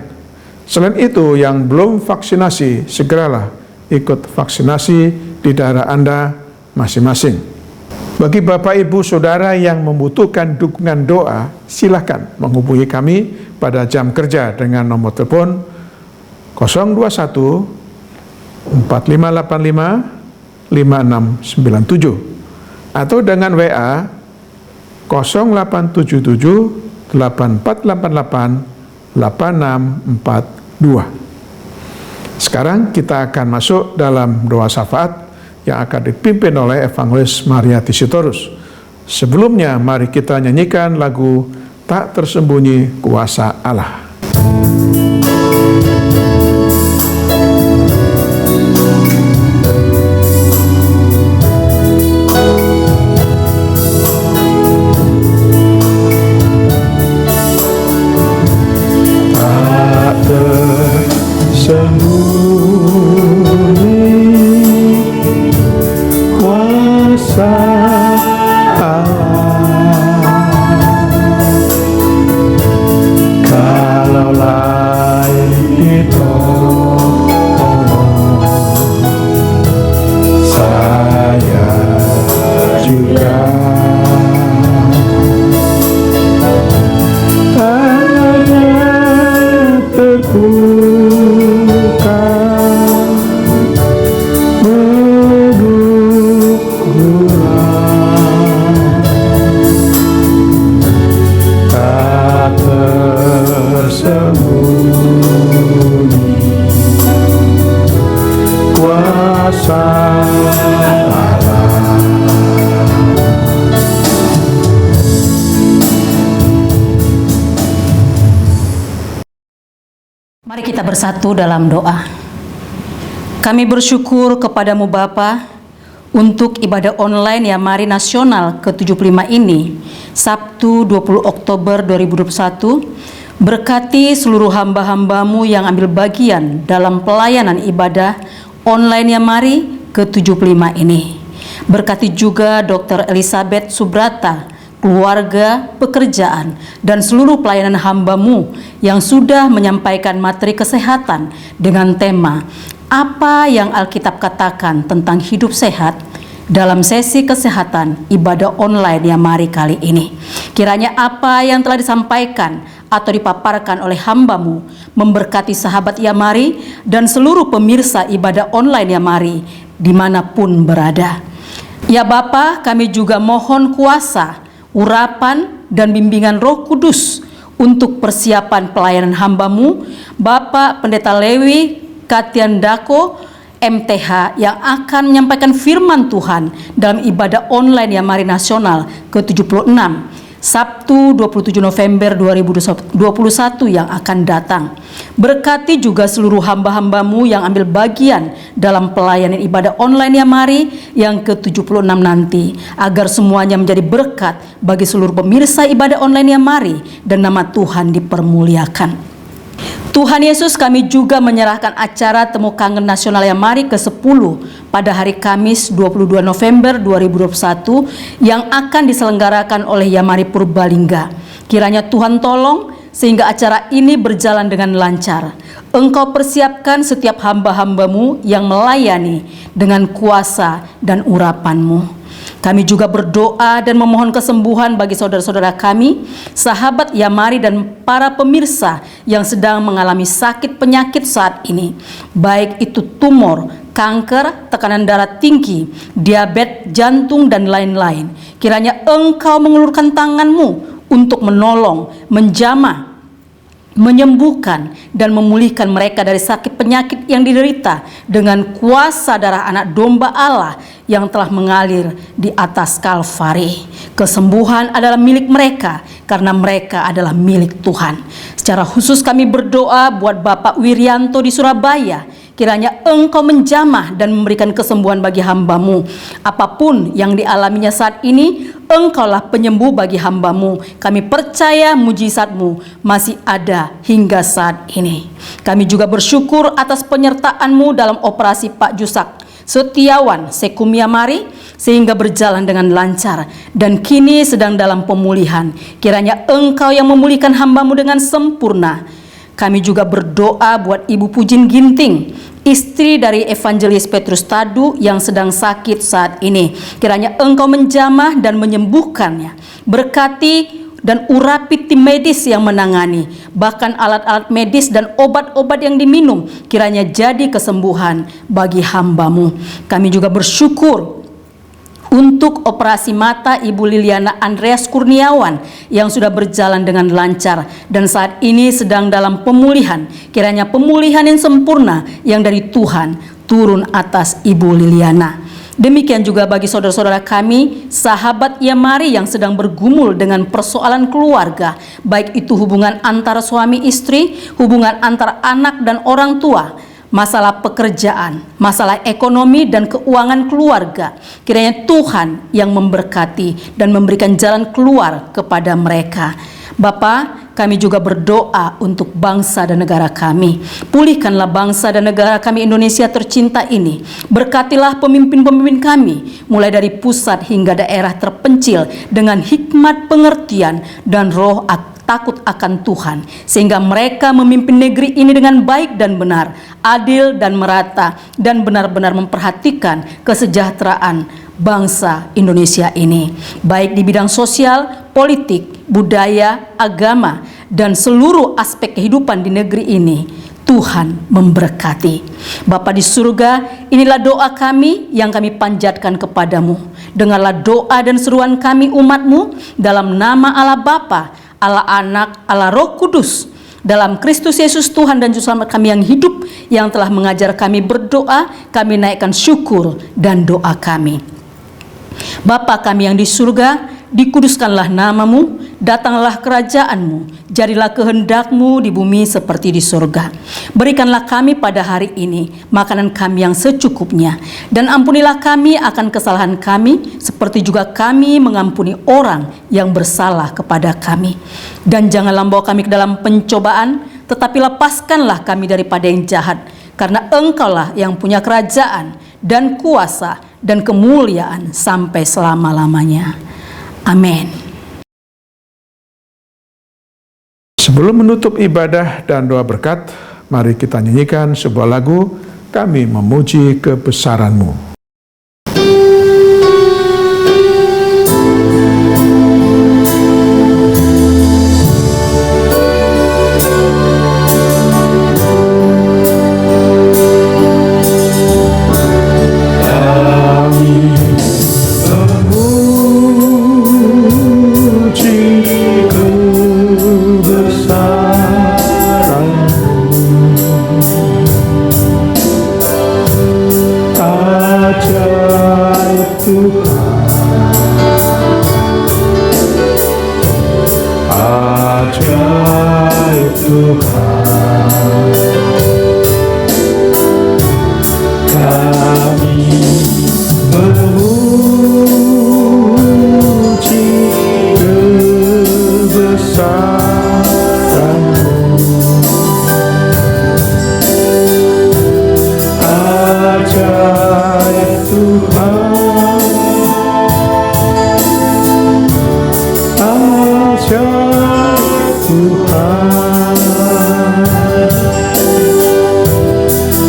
Selain itu, yang belum vaksinasi, segeralah ikut vaksinasi di daerah Anda masing-masing. Bagi Bapak, Ibu, Saudara yang membutuhkan dukungan doa, silakan menghubungi kami pada jam kerja dengan nomor telepon 021 4585 5697 atau dengan WA 0877 8488 8642. Sekarang kita akan masuk dalam doa syafaat yang akan dipimpin oleh Evangelis Maria Tisitorus. Sebelumnya mari kita nyanyikan lagu Tak Tersembunyi Kuasa Allah. Mari kita bersatu dalam doa. Kami bersyukur kepadamu Bapa untuk ibadah online Yamari Nasional ke-75 ini, Sabtu 20 Oktober 2021. Berkati seluruh hamba-hambamu yang ambil bagian dalam pelayanan ibadah online Yamari ke-75 ini. Berkati juga Dr. Elizabeth Subrata, keluarga, pekerjaan, dan seluruh pelayanan hamba-Mu yang sudah menyampaikan materi kesehatan dengan tema apa yang Alkitab katakan tentang hidup sehat dalam sesi kesehatan ibadah online Yamari kali ini. Kiranya apa yang telah disampaikan atau dipaparkan oleh hamba-Mu memberkati sahabat Yamari dan seluruh pemirsa ibadah online Yamari dimanapun berada. Ya Bapa, kami juga mohon kuasa, urapan dan bimbingan Roh Kudus untuk persiapan pelayanan hamba-Mu, Bapak Pendeta Lewi Katiandako, MTH, yang akan menyampaikan firman Tuhan dalam ibadah online Yamari Nasional ke-76, Sabtu 27 November 2021 yang akan datang. Berkati juga seluruh hamba-hamba-Mu yang ambil bagian dalam pelayanan ibadah online Yamari yang ke-76 nanti, agar semuanya menjadi berkat bagi seluruh pemirsa ibadah online Yamari dan nama Tuhan dipermuliakan. Tuhan Yesus, kami juga menyerahkan acara Temu Kangen Nasional Yamari ke-10 pada hari Kamis 22 November 2021 yang akan diselenggarakan oleh Yamari Purbalingga. Kiranya Tuhan tolong sehingga acara ini berjalan dengan lancar. Engkau persiapkan setiap hamba-hamba-Mu yang melayani dengan kuasa dan urapan-Mu. Kami juga berdoa dan memohon kesembuhan bagi saudara-saudara kami, sahabat Yamari dan para pemirsa yang sedang mengalami sakit penyakit saat ini, baik itu tumor, kanker, tekanan darah tinggi, diabetes, jantung, dan lain-lain. Kiranya Engkau mengulurkan tangan-Mu untuk menolong, menjamah, menyembuhkan dan memulihkan mereka dari sakit penyakit yang diderita dengan kuasa darah anak domba Allah yang telah mengalir di atas Kalvari. Kesembuhan adalah milik mereka karena mereka adalah milik Tuhan. Secara khusus kami berdoa buat Bapak Wiryanto di Surabaya. Kiranya Engkau menjamah dan memberikan kesembuhan bagi hamba-Mu. Apapun yang dialaminya saat ini, Engkaulah penyembuh bagi hamba-Mu. Kami percaya mujizat-Mu masih ada hingga saat ini. Kami juga bersyukur atas penyertaan-Mu dalam operasi Pak Jusak Setiawan Sekum Yamari sehingga berjalan dengan lancar dan kini sedang dalam pemulihan. Kiranya Engkau yang memulihkan hamba-Mu dengan sempurna. Kami juga berdoa buat Ibu Pujin Ginting, istri dari Evangelis Petrus Tadu yang sedang sakit saat ini. Kiranya Engkau menjamah dan menyembuhkannya. Berkati dan urapi tim medis yang menangani, bahkan alat-alat medis dan obat-obat yang diminum, kiranya jadi kesembuhan bagi hamba-Mu. Kami juga bersyukur untuk operasi mata Ibu Liliana Andreas Kurniawan yang sudah berjalan dengan lancar dan saat ini sedang dalam pemulihan. Kiranya pemulihan yang sempurna yang dari Tuhan turun atas Ibu Liliana. Demikian juga bagi saudara-saudara kami, sahabat Yamari yang sedang bergumul dengan persoalan keluarga, baik itu hubungan antara suami istri, hubungan antara anak dan orang tua, masalah pekerjaan, masalah ekonomi dan keuangan keluarga. Kiranya Tuhan yang memberkati dan memberikan jalan keluar kepada mereka. Bapa, kami juga berdoa untuk bangsa dan negara kami. Pulihkanlah bangsa dan negara kami Indonesia tercinta ini. Berkatilah pemimpin-pemimpin kami, mulai dari pusat hingga daerah terpencil dengan hikmat pengertian dan roh takut akan Tuhan, sehingga mereka memimpin negeri ini dengan baik dan benar, adil dan merata, dan benar-benar memperhatikan kesejahteraan bangsa Indonesia ini, baik di bidang sosial, politik, budaya, agama, dan seluruh aspek kehidupan di negeri ini. Tuhan memberkati. Bapa di surga, inilah doa kami yang kami panjatkan kepadamu. Dengarlah doa dan seruan kami umat-Mu dalam nama Allah Bapa, Allah Anak, Allah Roh Kudus, dalam Kristus Yesus Tuhan dan Juru Selamat kami yang hidup, yang telah mengajar kami berdoa. Kami naikkan syukur dan doa kami. Bapa kami yang di surga, dikuduskanlah nama-Mu, datanglah kerajaan-Mu, jadilah kehendak-Mu di bumi seperti di surga. Berikanlah kami pada hari ini makanan kami yang secukupnya, dan ampunilah kami akan kesalahan kami, seperti juga kami mengampuni orang yang bersalah kepada kami. Dan janganlah membawa kami ke dalam pencobaan, tetapi lepaskanlah kami daripada yang jahat, karena Engkaulah yang punya kerajaan dan kuasa dan kemuliaan sampai selama-lamanya. Amin. Sebelum menutup ibadah dan doa berkat, mari kita nyanyikan sebuah lagu, Kami Memuji Kebesaran-Mu. Kami memuji kebesaran-Mu, ajaib Tuhan, ajaib Tuhan,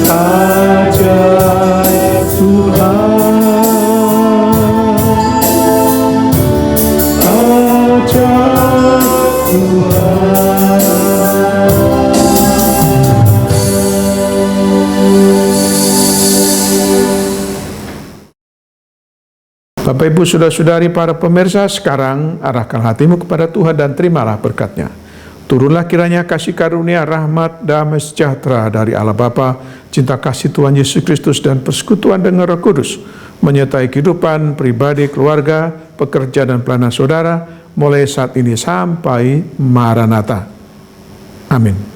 ajaib Tuhan, ajaib Tuhan. Bapak Ibu Saudara-saudari para pemirsa, sekarang arahkan hatimu kepada Tuhan dan terimalah berkat-Nya. Turunlah kiranya kasih karunia, rahmat, damai sejahtera dari Allah Bapa, cinta kasih Tuhan Yesus Kristus dan persekutuan dengan Roh Kudus menyertai kehidupan pribadi, keluarga, pekerja dan pelayanan saudara mulai saat ini sampai Maranatha. Amin.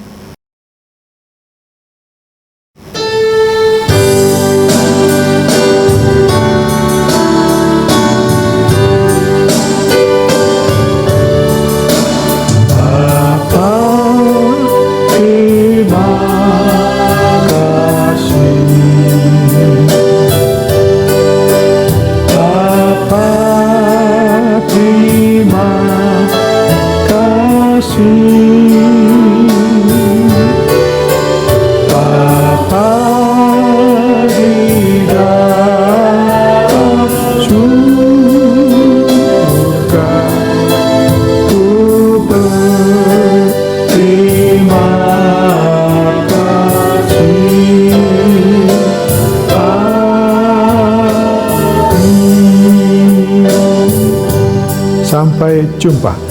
Sampai jumpa.